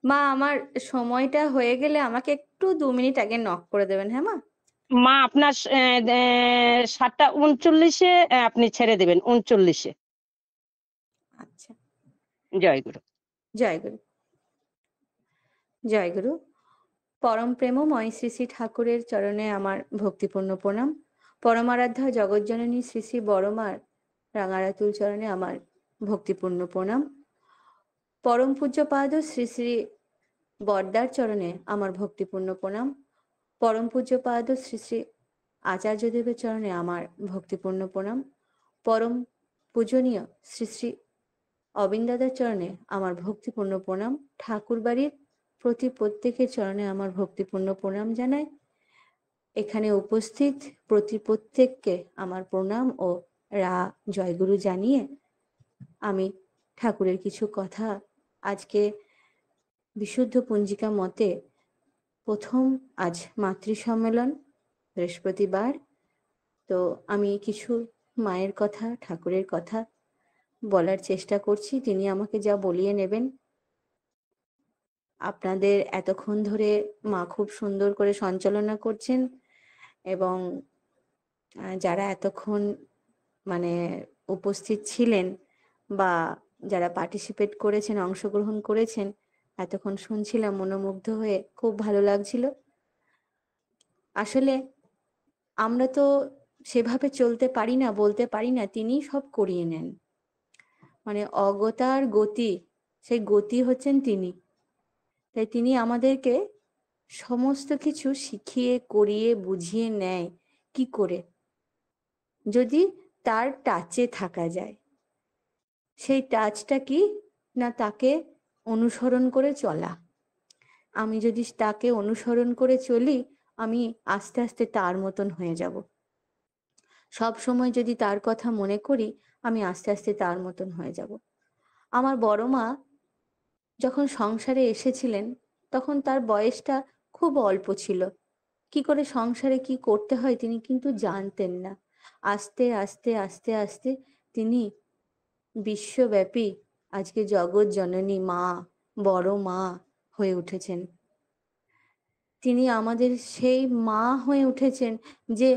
মা, আমার সময়টা হয়ে গেলে আমাকে একটু 2 মিনিট আগে নক করে দেবেন, হ্যাঁ মা? মা আপনার 7টা 39-এ আপনি ছেড়ে দেবেন, 39-এ। আচ্ছা। জয় গুরু। জয় গুরু। জয় গুরু। পরম প্রেমময় শ্রী শ্রী ঠাকুরের চরণে আমার ভক্তিপূর্ণ প্রণাম। পরমারাধ্যা জগজ্জননী শ্রী শ্রী বড়মার রাঙারাতুল চরণে আমার ভক্তিপূর্ণ প্রণাম। পরম পূজ্যপাদ শ্রী শ্রী বড়দার চরণে আমার ভক্তিপূর্ণ প্রণাম। পরম পূজ্যপাদ শ্রী শ্রী আচার্যদেবের চরণে আমার ভক্তিপূর্ণ প্রণাম। পরম পূজনীয় শ্রী শ্রী অবিন্দাদার চরণে আমার ভক্তিপূর্ণ প্রণাম। ঠাকুর বাড়ির প্রতি প্রত্যেকের চরণে আমার ভক্তিপূর্ণ প্রণাম জানাই। এখানে উপস্থিত প্রত্যেককে আমার প্রণাম ও জয়গুরু জানিয়ে আমি ঠাকুরের কিছু কথা আজকে বিশুদ্ধ পঞ্জিকা মতে প্রথম আজ মাতৃ সম্মেলন, বৃহস্পতিবার। তো আমি কিছু মায়ের কথা, ঠাকুরের কথা বলার চেষ্টা করছি, তিনি আমাকে যা বলিয়ে নেবেন। আপনাদের এতক্ষণ ধরে মা খুব সুন্দর করে সঞ্চালনা করছেন এবং যারা এতক্ষণ মানে উপস্থিত ছিলেন বা যারা পার্টিসিপেট করেছেন, অংশগ্রহণ করেছেন, এতক্ষণ শুনছিলাম মনোমুগ্ধ হয়ে, খুব ভালো লাগছিল। আসলে আমরা তো সেভাবে চলতে পারি না, বলতে পারি না, তিনি সব করিয়ে নেন। মানে অগতার গতি, সেই গতি হচ্ছেন তিনি। তাই তিনি আমাদেরকে সমস্ত কিছু শিখিয়ে করিয়ে বুঝিয়ে নেয় কি করে, যদি তার টাচে থাকা যায়। সেই টাচটা কি না, তাকে অনুসরণ করে চলা। আমি যদি তাকে অনুসরণ করে চলি, আমি আস্তে আস্তে তার মতন হয়ে যাব। সব সময় যদি তার কথা মনে করি, আমি আস্তে আস্তে তার মতন হয়ে যাব। আমার বড় মা যখন সংসারে এসেছিলেন, তখন তার বয়সটা খুব অল্প ছিল। কি করে সংসারে কি করতে হয় তিনি কিন্তু জানতেন না। আস্তে আস্তে আস্তে আস্তে তিনি বিশ্বব্যাপী আজকে জগৎ জননী মা, বড় মা হয়ে উঠেছেন। তিনি আমাদের সেই মা হয়ে উঠেছেন যে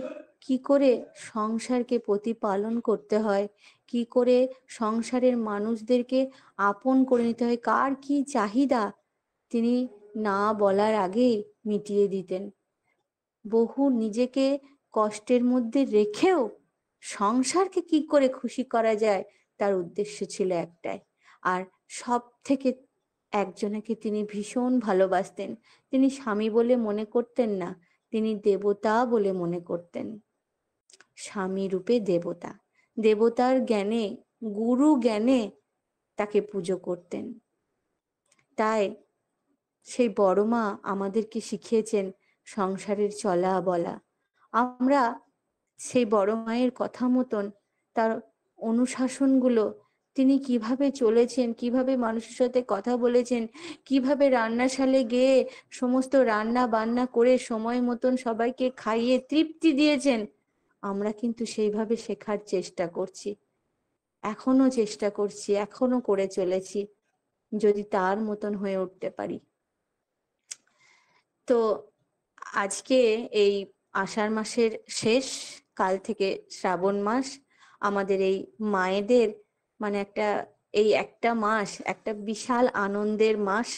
কি করে সংসারকে প্রতিপালন করতে হয়, কি করে সংসারের মানুষদেরকে আপন করে নিতে হয়, কার কি চাহিদা তিনি না বলার আগেই মিটিয়ে দিতেন। বহু নিজেকে কষ্টের মধ্যে রেখেও সংসারকে কি করে খুশি করা যায়, তার উদ্দেশ্য ছিল একটাই। আর সব থেকে একজনকে তিনি ভীষণ ভালোবাসতেন। তিনি স্বামী বলে মনে করতেন না, তিনি দেবতা বলে মনে করতেন। স্বামী রূপে দেবতা, দেবতার জ্ঞানে, গুরু জ্ঞানে তাকে পুজো করতেন। তাই সেই বড় মা আমাদেরকে শিখিয়েছেন সংসারের চলা বলা। আমরা সেই বড় মায়ের কথা মতন তার অনুশাসনগুলো, তিনি কিভাবে চলেছেন, কিভাবে মানুষের সাথে কথা বলেছেন, কিভাবে রান্নাশালে গিয়ে সমস্ত রান্না বান্না করে সময় মতন সবাইকে খাইয়ে তৃপ্তি দিয়েছেন, আমরা কিন্তু সেইভাবে শেখার চেষ্টা করছি, এখনো চেষ্টা করছি, এখনো করে চলেছি, যদি তার মতন হয়ে উঠতে পারি। তো আজকে এই আষাঢ় মাসের শেষ, কাল থেকে শ্রাবণ মাস, আমাদের এই মায়েদের মানে এই একটা মাস একটা বিশাল আনন্দের মাস।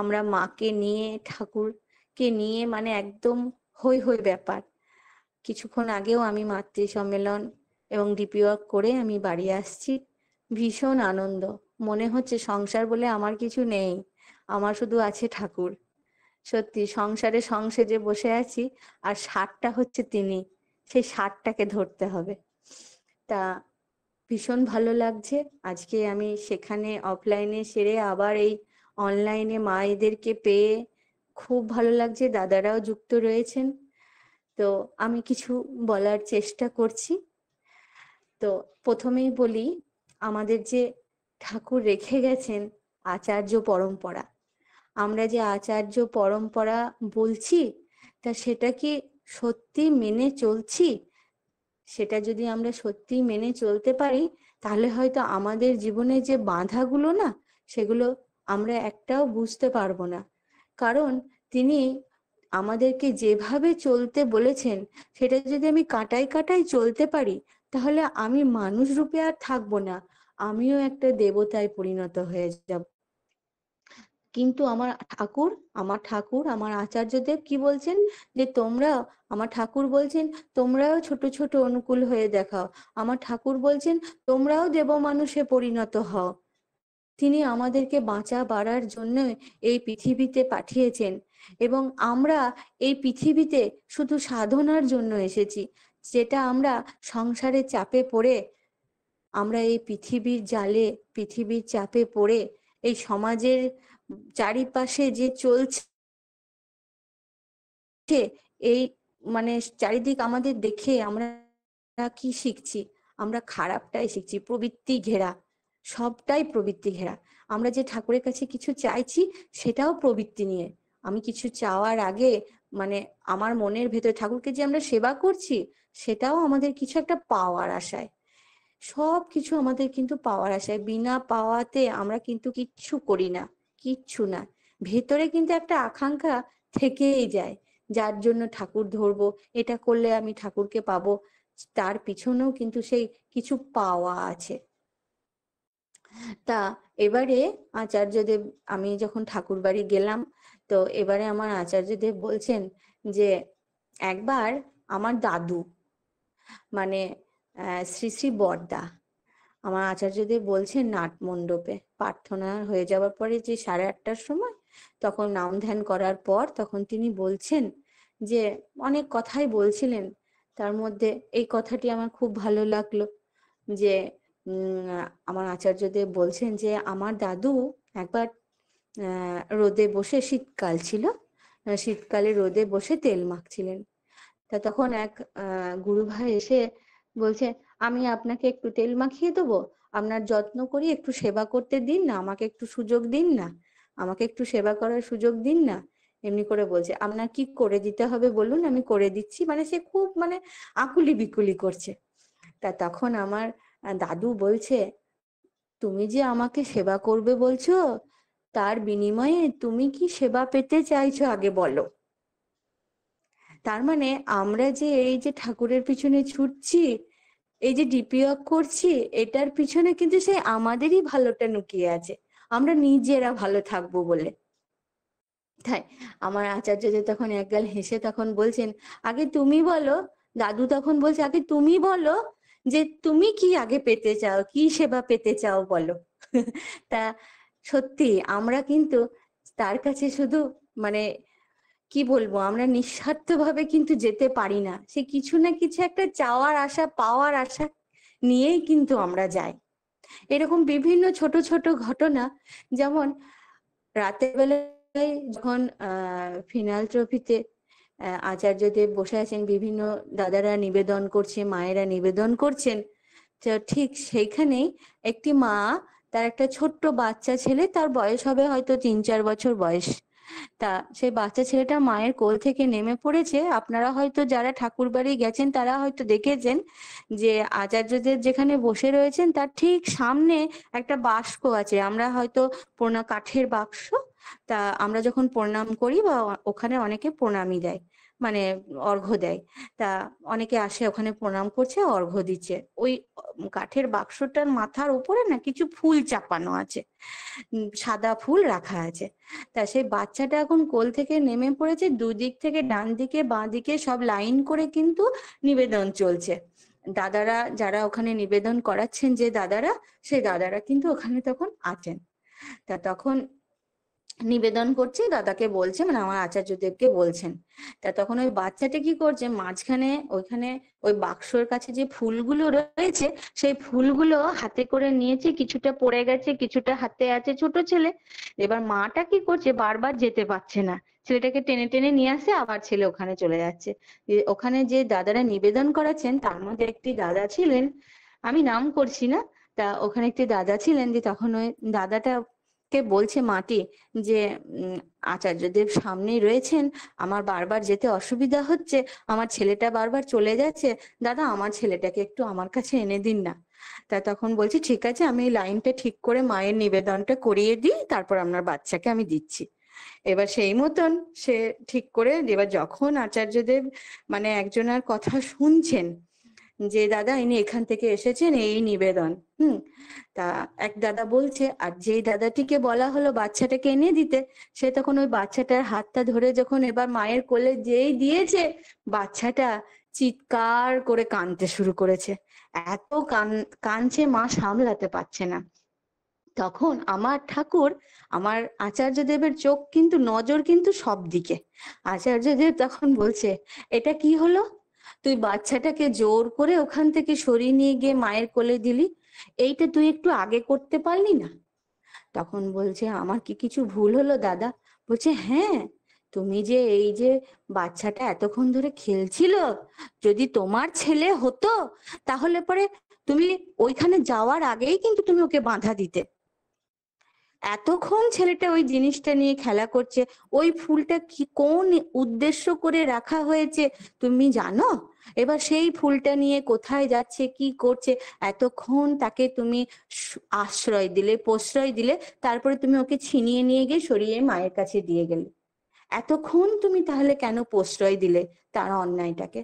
আমরা মাকে নিয়ে, ঠাকুরকে নিয়ে মানে একদম হই হই ব্যাপার। কিছুক্ষণ আগেও আমি মাতৃ সম্মেলন এবং ডিপি ওয়ার্ক করে আমি বাড়ি আসছি, ভীষণ আনন্দ। মনে হচ্ছে সংসার বলে আমার কিছু নেই, আমার শুধু আছে ঠাকুর। সত্যি সংসারে সংসেজে বসে আছি, আর ষাটটা হচ্ছে তিনি, সেই ষাটটাকে ধরতে হবে। তা ভীষণ ভালো লাগছে। আজকে আমি সেখানে অফলাইনে সেরে আবার এই অনলাইনে মায়েদেরকে পেয়ে খুব ভালো লাগছে, দাদারাও যুক্ত রয়েছেন। তো আমি কিছু বলার চেষ্টা করছি। তো প্রথমেই বলি, আমাদের যে ঠাকুর রেখে গেছেন আচার্য পরম্পরা, আমরা যে আচার্য পরম্পরা বলছি, তা সেটা কি সত্যি মেনে চলছি? সেটা যদি আমরা সত্যি মেনে চলতে পারি, তাহলে হয়তো আমাদের জীবনে যে বাধাগুলো না, সেগুলো আমরা একটাও বুঝতে পারবো না। কারণ তিনি আমাদেরকে যেভাবে চলতে বলেছেন, সেটা যদি আমি কাঁটায় কাঁটায় চলতে পারি, তাহলে আমি মানুষ রূপে আর থাকবো না, আমিও একটা দেবতায় পরিণত হয়ে যাব। কিন্তু আমার আচার্যদেব কি বলছেন, যে আমার ঠাকুর বলছেন তোমরাও ছোট ছোট অনুকূল হয়ে দেখাও। আমার ঠাকুর বলছেন তোমরাও দেব মানুষে পরিণত হও। তিনি আমাদেরকে বাঁচা বাড়ার জন্য এই পৃথিবীতে পাঠিয়েছেন, এবং আমরা এই পৃথিবীতে শুধু সাধনার জন্য এসেছি। যেটা আমরা সংসারে চাপে পড়ে, আমরা এই পৃথিবীর জালে, পৃথিবীর চাপে পড়ে, এই সমাজের চারিপাশে যে চলছে, এই মানে চারিদিক আমাদের দেখে আমরা কি শিখছি? আমরা খারাপটাই শিখছি, প্রবৃত্তি ঘেরা, সবটাই প্রবৃত্তি ঘেরা। আমরা যে ঠাকুরের কাছে কিছু চাইছি, সেটাও প্রবৃত্তি নিয়ে। আমি কিছু চাওয়ার আগে মানে আমার মনের ভেতরে ঠাকুরকে যে আমরা সেবা করছি, সেটাও আমাদের কিছু একটা পাওয়ার আশায়। সবকিছু আমাদের কিন্তু পাওয়ার আশায়, বিনা পাওয়াতে আমরা কিন্তু কিচ্ছু করি না, কিচ্ছু না। ভেতরে কিন্তু একটা আকাঙ্ক্ষা থেকেই যায়, যার জন্য ঠাকুর ধরবো, এটা করলে আমি ঠাকুরকে পাবো। তার পিছনেও কিন্তু সেই কিছু পাওয়া আছে। তা এবারে আচার্যদেব, আমি যখন ঠাকুর বাড়ি গেলাম, তো এবারে আমার আচার্যদেব বলছেন যে একবার আমার দাদু, মানে শ্রী শ্রী বড়দা, আমার আচার্যদেব বলছেন নাট মণ্ডপে প্রার্থনা হয়ে যাওয়ার পরে যে 8:30টার সময়, তখন নাম ধ্যান করার পর তখন তিনি বলছেন যে অনেক কথাই বলছিলেন। তার মধ্যে এই কথাটি আমার খুব ভালো লাগলো, যে আমার আচার্যদেব বলছেন যে আমার দাদু একবার রোদে বসে, শীতকাল ছিল, শীতকালে রোদে বসে তেল মাখছিলেন। তা তখন এক গুরু ভাই এসে বলছে, আমি আপনাকে একটু তেল মাখিয়ে দেবো, আপনার যত্ন করি, একটু সেবা করতে দিন না, আমাকে একটু সুযোগ দিন না, আমাকে একটু সেবা করার সুযোগ দিন না। এমনি করে বলছে, আপনার কি করে দিতে হবে বলুন, আমি করে দিচ্ছি। মানে সে খুব মানে আকুলি বিকুলি করছে। তা তখন আমার দাদু বলছে, তুমি যে আমাকে সেবা করবে বলছো, তার বিনিময়ে তুমি কি সেবা পেতে চাইছো আগে বলো। তার মানে আমরা যে এই যে ঠাকুরের পিছনে ছুটছি, এই যে ডিপি ওয়ার্ক করছি, এটার পিছনে কিন্তু সেই আমাদেরই ভালোটা লুকিয়ে আছে, আমরা নিজেরা ভালো থাকবো বলে। তাই আমার আচার্য যে তখন একগাল হেসে তখন বলছেন, আগে তুমি বলো। দাদু তখন বলছে, আগে তুমি বলো যে তুমি কি আগে পেতে চাও, কি সেবা পেতে চাও বলো। তা সত্যি আমরা কিন্তু তার কাছে শুধু মানে কি বলবো, আমরা নিঃস্বার্থভাবে কিন্তু যেতে পারি না, সে কিছু না কিছু একটা চাওয়ার আশা, পাওয়ার আশা নিয়েই কিন্তু আমরা যাই। এরকম বিভিন্ন ছোট ছোট ঘটনা, যেমন রাতের বেলায় যখন ফিনাল ট্রফিতে আচার্যদেব বসে আছেন, বিভিন্ন দাদারা নিবেদন করছে, মায়েরা নিবেদন করছেন, তো ঠিক সেইখানেই একটি মা, তার একটা ছোট্ট বাচ্চা ছেলে, তার বয়স হবে হয়তো 3-4 বছর বয়স। তা সেই বাচ্চা ছেলেটা মায়ের কোল থেকে নেমে পড়েছে। আপনারা হয়তো যারা ঠাকুর বাড়ি গেছেন তারা হয়তো দেখেছেন যে আচার্যদেব যেখানে বসে রয়েছেন তার ঠিক সামনে একটা বাস্ক আছে, আমরা হয়তো কাঠের বাক্স। তা আমরা যখন প্রণাম করি বা ওখানে অনেকে প্রণামই দেয়, মানে অর্ঘ্য দেয়। তা অনেকে আসে ওখানে প্রণাম করছে, অর্ঘ্য দিচ্ছে। ওই কাঠের বাক্সটার মাথার উপরে না কিছু ফুল চাপানো আছে, সাদা ফুল রাখা আছে। তা সেই বাচ্চাটা এখন কোল থেকে নেমে পড়েছে, দুদিক থেকে, ডান দিকে বাঁ দিকে সব লাইন করে কিন্তু নিবেদন চলছে। দাদারা যারা ওখানে নিবেদন করাচ্ছেন, যে দাদারা, সেই দাদারা কিন্তু ওখানে তখন আছেন। তা তখন নিবেদন করছে, দাদাকে বলছে, মানে আমার আচার্যদেবকে বলছেন। তা তখন ওই বাচ্চাটা কি করছে, মাঝখানে ওইখানে ওই বাক্সর কাছে যে ফুলগুলো রয়েছে, সেই ফুলগুলো হাতে করে নিয়েছে, কিছুটা পড়ে গেছে, কিছুটা হাতে আছে, ছোট ছেলে। এবার মাটা কি করছে, বারবার যেতে পারছে না, ছেলেটাকে টেনে টেনে নিয়ে আসে, আবার ছেলে ওখানে চলে যাচ্ছে। ওখানে যে দাদারা নিবেদন করাচ্ছেন তার মধ্যে একটি দাদা ছিলেন, আমি নাম করছি না। তা ওখানে একটি দাদা ছিলেন, যে তখন ওই দাদাটা কে বলছে মাটি যে আচার্যদেব সামনেই রয়েছেন, আমার বারবার যেতে অসুবিধা হচ্ছে, আমার ছেলেটা বারবার চলে যাচ্ছে, দাদা আমার ছেলেটাকে একটু আমার কাছে এনে দিন না। তা তখন বলছি ঠিক আছে, আমি এই লাইনটা ঠিক করে মায়ের নিবেদনটা করিয়ে দিই, তারপর আপনার বাচ্চাকে আমি দিচ্ছি। এবার সেই মতন সে ঠিক করে, এবার যখন আচার্যদেব মানে একজনের কথা শুনছেন যে দাদা ইনি এখান থেকে এসেছেন এই নিবেদন, তা এক দাদা বলছে, আর যেই দাদাটিকে বলা হলো বাচ্চাটাকে এনে দিতে, সে তখন ওই বাচ্চাটার হাতটা ধরে যখন এবার মায়ের কোলে যেই দিয়েছে, বাচ্চাটা চিৎকার করে কাঁদতে শুরু করেছে। এত কাঁদছে, মা সামলাতে পারছে না। তখন আমার ঠাকুর, আমার আচার্যদেবের চোখ কিন্তু, নজর কিন্তু সব দিকে। আচার্যদেব তখন বলছে, এটা কি হলো? তুই বাচ্চাটাকে জোর করে ওখান থেকে সরিয়ে নিয়ে গিয়ে মায়ের কোলে দিলি, এইটা তুই একটু আগে করতে পারলি না? তখন বলছে, আমার কি কিছু ভুল হলো দাদা? বলছে, হ্যাঁ, তুমি যে এই যে বাচ্চাটা এতক্ষণ ধরে খেলছিল, যদি তোমার ছেলে হতো তাহলে পরে তুমি ওইখানে যাওয়ার আগেই কিন্তু তুমি ওকে বাঁধা দিতে। এতক্ষণ ছেলেটা ওই জিনিসটা নিয়ে খেলা করছে, ওই ফুলটা কি কোন উদ্দেশ্য করে রাখা হয়েছে তুমি জানো? এবার সেই ফুলটা নিয়ে কোথায় যাচ্ছে, কি করছে, এতক্ষণ তাকে তুমি আশ্রয় দিলে, প্রশ্রয় দিলে, তারপরে তুমি ওকে ছিনিয়ে নিয়ে গিয়ে সরিয়ে মায়ের কাছে দিয়ে গেলে। এতক্ষণ তুমি তাহলে কেন প্রশ্রয় দিলে তার অন্যায়টাকে?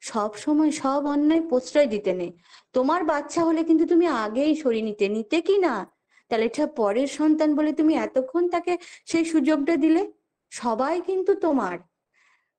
সব সময় সব অন্যায় প্রশ্রয় দিতে নেই। তোমার বাচ্চা হলে কিন্তু তুমি আগেই সরিয়ে নিতে, নিতে কি না? তাহলে এটা পরের সন্তান বলে তুমি এতক্ষণ তাকে সেই সুযোগটা দিলে। সবাই কিন্তু তোমার।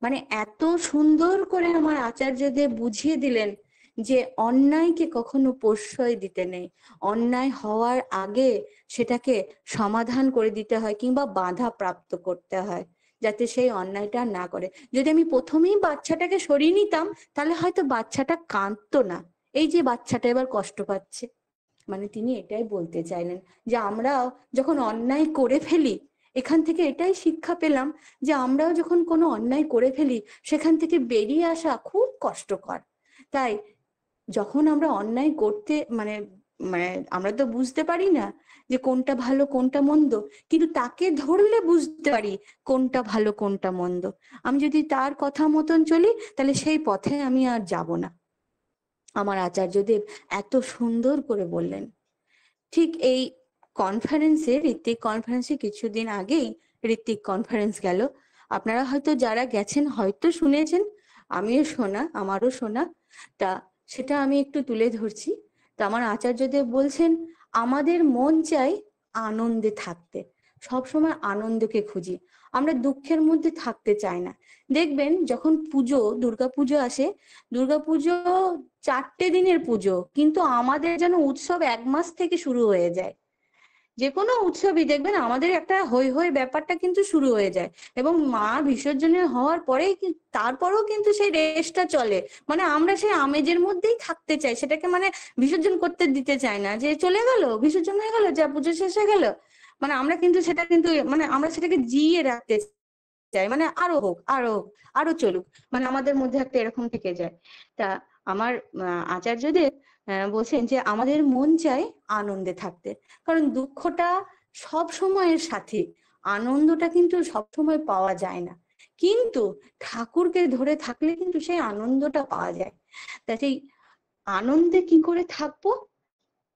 মানে এত সুন্দর করে আমার আচার্যদেব বুঝিয়ে দিলেন যে অন্যায়কে কখনো প্রশ্রয় দিতে নেই, অন্যায় হওয়ার আগে সেটাকে সমাধান করে দিতে হয়, কিংবা বাধা প্রাপ্ত করতে হয়, যাতে সেই অন্যায়টা না করে। যদি আমি প্রথমেই বাচ্চাটাকে সরিয়ে নিতাম, তাহলে হয়তো বাচ্চাটা কাঁদতো না। এই যে বাচ্চাটা এবার কষ্ট পাচ্ছে, মানে তিনি এটাই বলতে চাইলেন যে আমরাও যখন অন্যায় করে ফেলি, এখান থেকে এটাই শিক্ষা পেলাম যে আমরাও যখন কোনো অন্যায় করে ফেলি, সেখান থেকে বেরিয়ে আসা খুব কষ্টকর। তাই যখন আমরা অন্যায় করতে মানে মানে আমরা তো বুঝতে পারি না যে কোনটা ভালো কোনটা মন্দ, কিন্তু তাকে ধরলে বুঝতে পারি কোনটা ভালো কোনটা মন্দ। আমি যদি তার কথা মতন চলি, তাহলে সেই পথে আমি আর যাব না। আমার আচার্যদেব এত সুন্দর করে বললেন। ঠিক এই কনফারেন্সে, ঋত্বিক কনফারেন্সে কিছুদিন আগেই ঋত্বিক কনফারেন্স গেল। আপনারা হয়তো যারা গেছেন হয়তো শুনেছেন, আমিও শোনা, আমারও শোনা। তা সেটা আমি একটু তুলে ধরছি। তা আমার আচার্যদেব বলছেন, আমাদের মন চাই আনন্দে থাকতে, সব সময় আনন্দকে খুঁজি, আমরা দুঃখের মধ্যে থাকতে চাই না। দেখবেন যখন পুজো, দুর্গাপুজো আসে, দুর্গাপুজো 4টে দিনের পুজো, কিন্তু আমাদের যেন উৎসব 1 মাস থেকে শুরু হয়ে যায়। যে কোনো উৎসবই দেখবেন আমাদের একটা হৈ হৈ ব্যাপারটা কিন্তু শুরু হয়ে যায়, এবং মা বিসর্জনের হওয়ার পরেই তারপরেও কিন্তু সেই রেসটা চলে। মানে আমরা সেই আমেজের মধ্যেই থাকতে চাই, সেটাকে মানে বিসর্জন করতে দিতে চাই না, যে চলে গেল বিসর্জন হয়ে গেল, যা পুজো শেষ হয়ে গেল। মানে আমরা কিন্তু সেটা কিন্তু মানে আমরা সেটাকে জিয়ে রাখতে চাই, মানে আরো হোক আরো হোক, আরো চলুক, মানে আমাদের মধ্যে একটা এরকম থেকে যায়। তা আমার আচার্যদেব বলছেন যে আমাদের মন চায় আনন্দে থাকতে, কারণ দুঃখটা সব সময়ের সাথে, আনন্দটা কিন্তু সব সময় পাওয়া যায় না, কিন্তু ঠাকুরকে ধরে থাকলে কিন্তু সেই আনন্দটা পাওয়া যায়। তা সেই আনন্দে কি করে থাকবো?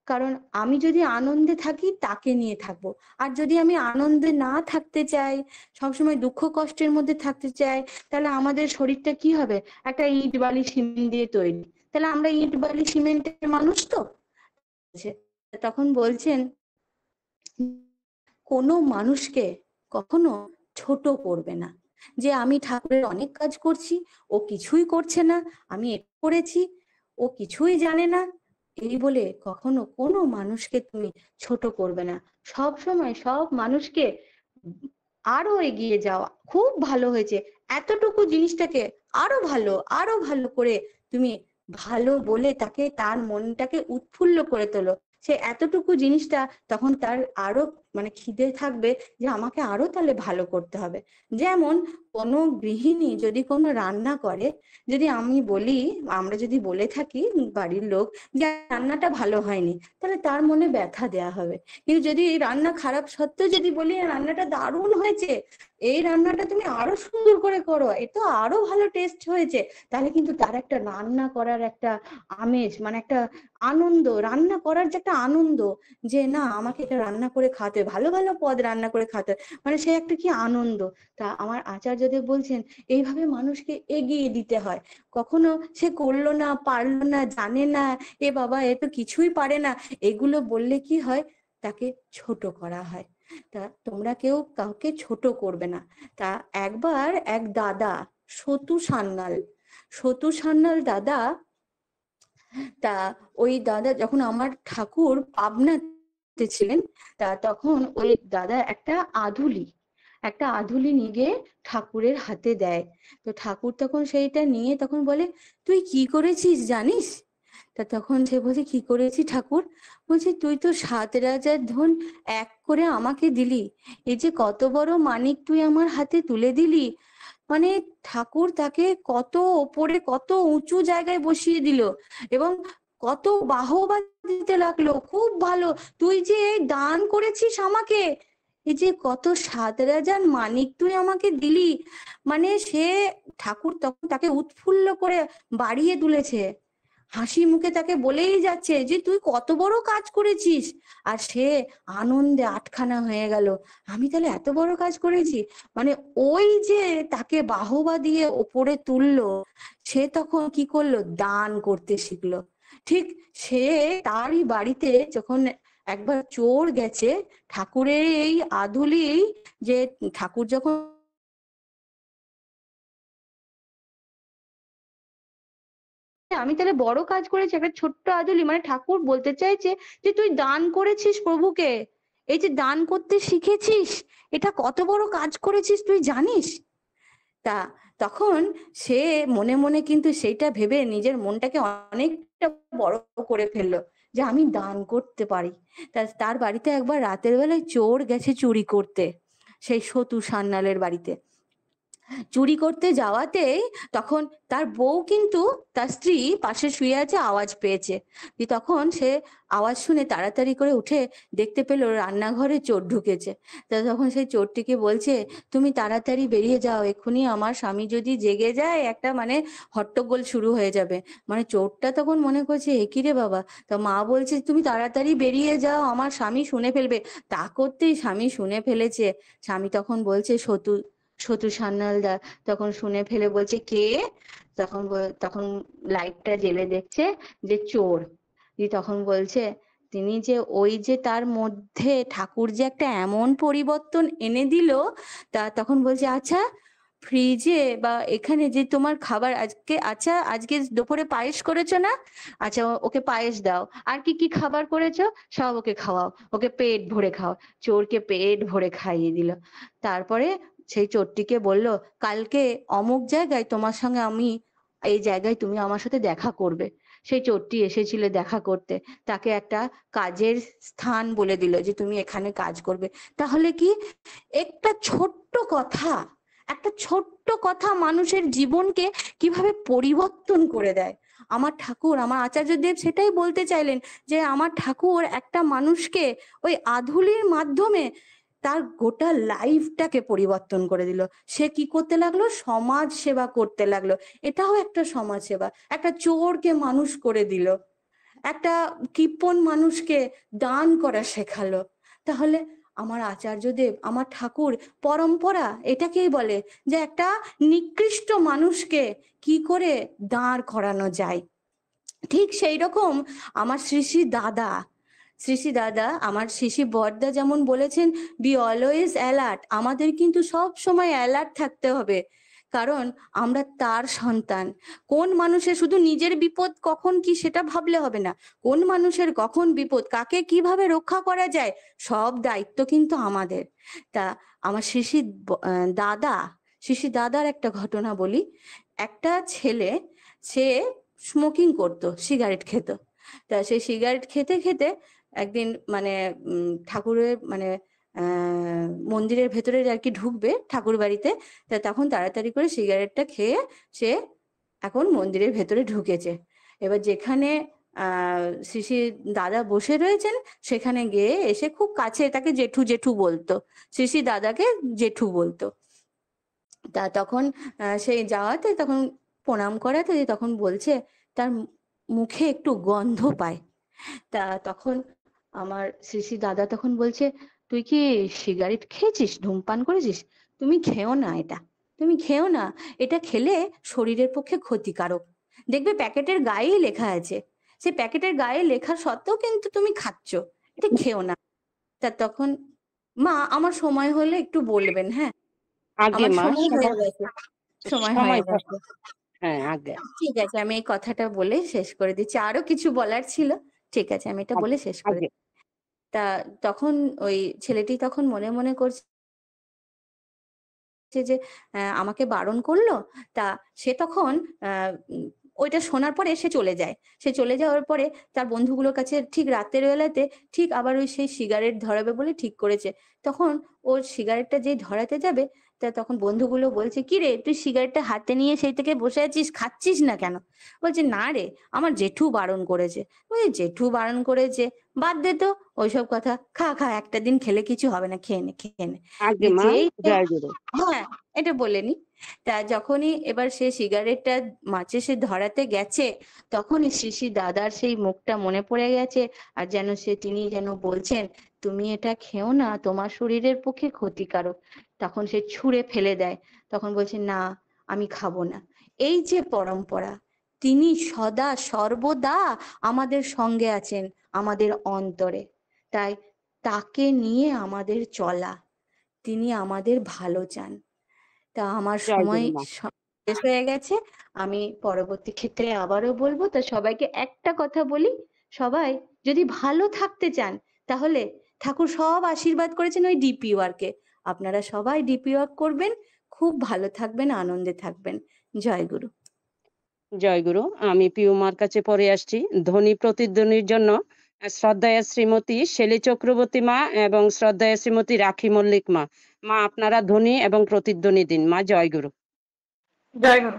কারণ আমি যদি আনন্দে থাকি তাকে নিয়ে থাকবো, আর যদি আমি আনন্দে না থাকতে চাই, সবসময় দুঃখ কষ্টের মধ্যে থাকতে চাই, তাহলে আমাদের শরীরটা কি হবে? একটা ইট বালি সিমেন্ট দিয়ে তৈরি, তাহলে আমরা ইট বালি সিমেন্টের মানুষ তো। তখন বলছেন, কোনো মানুষকে কখনো ছোট করবে না, যে আমি ঠাকুরের অনেক কাজ করছি, ও কিছুই করছে না, আমি এটা করেছি, ও কিছুই জানে না, এই বলে কখনো কোনো মানুষকে তুমি ছোট করবে না। সব সময় সব মানুষকে আরো এগিয়ে যাওয়া, খুব ভালো হয়েছে, এতটুকু জিনিসটাকে আরো ভালো, আরো ভালো করে তুমি ভালো বলে তাকে, তার মনটাকে উৎফুল্ল করে তোলো। সে এতটুকু জিনিসটা তখন তার আরো মানে খিদে থাকবে যে আমাকে আরো তাহলে ভালো করতে হবে। যেমন কোনো গৃহিণী যদি কোনো রান্না করে, যদি আমি বলি, আমরা যদি বলে থাকি বাড়ির লোক যে রান্নাটা ভালো হয়নি, তাহলে তার মনে ব্যথা দেয়া হবে। কিন্তু যদি রান্না খারাপ সত্ত্বেও যদি বলি রান্নাটা দারুণ হয়েছে, এই রান্নাটা তুমি আরো সুন্দর করে করো, এটা আরো ভালো টেস্ট হয়েছে, তাহলে কিন্তু তার একটা রান্না করার একটা আমেজ, মানে একটা আনন্দ, রান্না করার যে একটা আনন্দ, যে না আমাকে এটা রান্না করে খাওয়াতে, ভালো ভালো পদ রান্না করে খাওয়াতে, মানে সে একটা কি আনন্দ। তা আমার আচার্যদেব বলছেন এইভাবে মানুষকে এগিয়ে দিতে হয়। কখনো সে করলো না, পারলো না, জানে না, এ বাবা এ তো কিছুই পারে না, এগুলো বললে কি হয়, তাকে ছোট করা হয়। তা তোমরা কেউ কাউকে ছোট করবে না। তা একবার এক দাদা, সতু সান্যাল দাদা, তা ওই দাদা যখন আমার ঠাকুর পাবনাতে ছিলেন, তা তখন ওই দাদা একটা আধুলি নিয়ে গিয়ে ঠাকুরের হাতে দেয়। তো ঠাকুর তখন সেইটা নিয়ে তখন বলে, তুই কি করেছিস জানিস? তা তখন সে বলছে, কি করেছি ঠাকুর? বলছে, তুই তো 7 রাজার ধন এক করে আমাকে দিলি, এই যে কত বড় মানিক তুই আমার হাতে তুলে দিলি। মানে ঠাকুর তাকে কত ওপরে, কত উঁচু জায়গায় বসিয়ে দিল, এবং কত বাহবা দিতে লাগলো, খুব ভালো, তুই যে এই দান করেছিস আমাকে, এই যে কত 7 রাজার মানিক তুই আমাকে দিলি। মানে সে, ঠাকুর তখন তাকে উৎফুল্ল করে বাড়িয়ে তুলেছে, হাসি মুখে তাকে বলেই যাচ্ছে যে তুই কত বড় কাজ করেছিস। আর সে আনন্দে আটখানা হয়ে গেল, আমি তাহলে এত বড় কাজ করেছি। মানে ওই যে তাকে বাহবা দিয়ে ওপরে তুললো, সে তখন কি করলো, দান করতে শিখলো। ঠিক সে, তারই বাড়িতে যখন একবার চোর গেছে, ঠাকুরের এই আধুলি, যে ঠাকুর যখন, আমি তাহলে বড় কাজ করেছি, একটা ছোট্ট আদুলি, মানে ঠাকুর বলতে চাইছে যে তুই দান করেছিস প্রভুকে, এই যে দান করতে শিখেছিস, এটা কত বড় কাজ করেছিস তুই জানিস। তা তখন সে মনে মনে কিন্তু সেইটা ভেবে নিজের মনটাকে অনেকটা বড় করে ফেললো, যে আমি দান করতে পারি। তার বাড়িতে একবার রাতের বেলায় চোর গেছে চুরি করতে, সেই সতু সান্যালের বাড়িতে চুরি করতে যাওয়াতেই তখন তার বউ কিন্তু, তার স্ত্রী পাশে শুয়ে আছে, আওয়াজ পেয়েছে। তখন সে আওয়াজ শুনে তাড়াতাড়ি করে উঠে দেখতে পেলো রান্নাঘরে চোর ঢুকেছে। তা তখন সেই চোরটিকে বলছে, তুমি তাড়াতাড়ি বেরিয়ে যাও, এক্ষুনি আমার স্বামী যদি জেগে যায় একটা মানে হট্টগোল শুরু হয়ে যাবে। মানে চোরটা তখন মনে করছে, এ কি রে বাবা, তা মা বলছে তুমি তাড়াতাড়ি বেরিয়ে যাও, আমার স্বামী শুনে ফেলবে। তা করতেই স্বামী শুনে ফেলেছে। স্বামী তখন বলছে, সতু সান্যালদা তখন শুনে ফেলে বলছে, কে? তখন লাইটটা জেলে দেখছে যে চোর। তখন বলছে, তিনি যে ওই যে তার মধ্যে ঠাকুর যে একটা এমন পরিবর্তন এনে দিল। তা তখন বলছে, আচ্ছা ফ্রিজে বা এখানে যে তোমার খাবার আজকে, আচ্ছা আজকে দুপুরে পায়েস করেছো না, আচ্ছা ওকে পায়েস দাও, আর কি কি খাবার করেছো সব ওকে খাওয়াও, ওকে পেট ভরে খাও। চোরকে পেট ভরে খাইয়ে দিল। তারপরে সেই চোরটিকে বলল, কালকে অমুক জায়গায় তোমার সঙ্গে আমি, এই জায়গায় তুমি আমার সাথে দেখা করবে। সেই চোরটি এসেছিল দেখা করতে, তাকে একটা কাজের স্থান বলে দিল যে তুমি এখানে কাজ করবে। তাহলে কি, একটা ছোট্ট কথা, একটা ছোট্ট কথা মানুষের জীবনকে কিভাবে পরিবর্তন করে দেয়। আমার ঠাকুর, আমার আচার্যদেব সেটাই বলতে চাইলেন, যে আমার ঠাকুর একটা মানুষকে ওই আধুলির মাধ্যমে তার গোটা লাইফটাকে পরিবর্তন করে দিল। সে কি করতে লাগলো, সমাজ সেবা করতে লাগলো। এটাও একটা সমাজ সেবা। একটা চোরকে মানুষ করে দিল, একটা কৃপণ মানুষকে দান করা শেখালো। তাহলে আমার আচার্যদেব, আমার ঠাকুর, পরম্পরা এটাকেই বলে যে একটা নিকৃষ্ট মানুষকে কি করে দাঁড় করানো যায়। ঠিক সেই রকম আমার শ্রী শ্রী দাদা, আমার শ্রী বড়দা যেমন বলেছেন, বি অলওয়েজ অ্যালার্ট, আমাদের কিন্তু সব সময় অ্যালার্ট থাকতে হবে। কারণ আমরা তার সন্তান। কোন মানুষের শুধু নিজের বিপদ কখন কি সেটা ভাবলে হবে না, কোন মানুষের কখন বিপদ, কাকে কিভাবে রক্ষা করা যায়, সব দায়িত্ব কিন্তু আমাদের। তা আমার দাদা, দাদার একটা ঘটনা বলি। একটা ছেলে, সে স্মোকিং করতো, সিগারেট খেত। তা সেই সিগারেট খেতে খেতে একদিন মানে ঠাকুরের মানে মন্দিরের ভেতরে আর কি ঢুকবে ঠাকুর বাড়িতে, তা তখন তাড়াতাড়ি করে সিগারেটটা খেয়ে সে এখন মন্দিরের ভেতরে ঢুকেছে। এবার যেখানে শ্রী শ্রী দাদা বসে রয়েছেন সেখানে গিয়ে এসে খুব কাছে তাকে জেঠু জেঠু বলতো, শ্রী শ্রী দাদাকে জেঠু বলতো। তা তখন সেই যাওয়াতে তখন প্রণাম করাতে তখন বলছে তার মুখে একটু গন্ধ পায়। তা তখন আমার শ্রী শ্রী দাদা তখন বলছে, তুই কি সিগারেট খেয়েছিস, ধূমপান করেছিস? তুমি খেও না এটা, তুমি খেও না, এটা খেলে শরীরের পক্ষে ক্ষতিকারক। দেখবে প্যাকেটের গায়েই লেখা আছে, সে প্যাকেটের গায়ে লেখা সত্ত্বেও কিন্তু তুমি খাচ্ছ, এটা খেও না। তা তখন মা আমার সময় হলে একটু বলবেন, হ্যাঁ? আগে আমার মা সময় হয়ে সময় গেছে, সময় হয়ে সময় গেছে। হ্যাঁ আগে ঠিক আছে, আমি এই কথাটা বলে শেষ করে দিচ্ছি, আরো কিছু বলার ছিল, ঠিক আছে আমি এটা আগে বলে শেষ করে আগে তা তখন ওই ছেলেটি তখন মনে মনে করছে যে আমাকে বারণ করলো। তা সে তখন ওইটা শোনার পরে সে চলে যায়। সে চলে যাওয়ার পরে তার বন্ধুগুলোর কাছে ঠিক রাতের বেলাতে ঠিক আবার ওই সেই সিগারেট ধরাবে বলে ঠিক করেছে। তখন ওর সিগারেটটা যেই ধরাতে যাবে, তা তখন বন্ধুগুলো বলছে, কি রে তুই সিগারেটটা হাতে নিয়ে সেই থেকে বসে আছিস, খাচ্ছিস না কেন? বলছে, না রে আমার জেঠু বারণ করেছে। ওই জেঠু বারণ করেছে, বাদ দে তো ওইসব কথা, খা খা একটা দিন খেলে কিছু হবে না, খেয়ে নে খেয়ে নে। আগে মা যেই জয় গুরু। হ্যাঁ, এটা বলেনি। তা যখনই এবার সে সিগারেটটা মাচিসে ধরাতে গেছে, তখনই শ্রী দাদার সেই মুখটা মনে পড়ে গেছে, আর যেন তিনি যেন বলছেন, তুমি এটা খেও না, তোমার শরীরের পক্ষে ক্ষতিকারক। তখন সে ছুঁড়ে ফেলে দেয়, তখন বলছে, না আমি খাবো না। এই যে পরম্পরা, তিনি সদা সর্বদা আমাদের সঙ্গে আছেন, আমাদের অন্তরে। তাই তাকে নিয়ে আমাদের চলা, তিনি আমাদের ভালো চান। তা আমার জয় সময় গুরু মা। শেষ হয়ে গেছে, আমি পরবর্তী ক্ষেত্রে আবারও বলবো। তা সবাইকে একটা কথা বলি, সবাই যদি ভালো থাকতে চান, তাহলে ঠাকুর সব আশীর্বাদ করেছেন ওই ডিপি ওয়ার্কে, আপনারা সবাই ডিপি ওয়ার্ক করবেন, খুব ভালো থাকবেন, আনন্দে থাকবেন। জয় গুরু। জয় গুরু। আমি পিউ মার কাছে পড়ে আসছি ধ্বনি প্রতিধ্বনির জন্য। শ্রদ্ধায় শ্রীমতী শেলী চক্রবর্তী মা এবং শ্রদ্ধায় শ্রীমতী রাখি মল্লিক মা। মা আপনারা ধ্বনি এবং প্রতিধ্বনি দিন। মা জয় গুরু। জয় গুরু।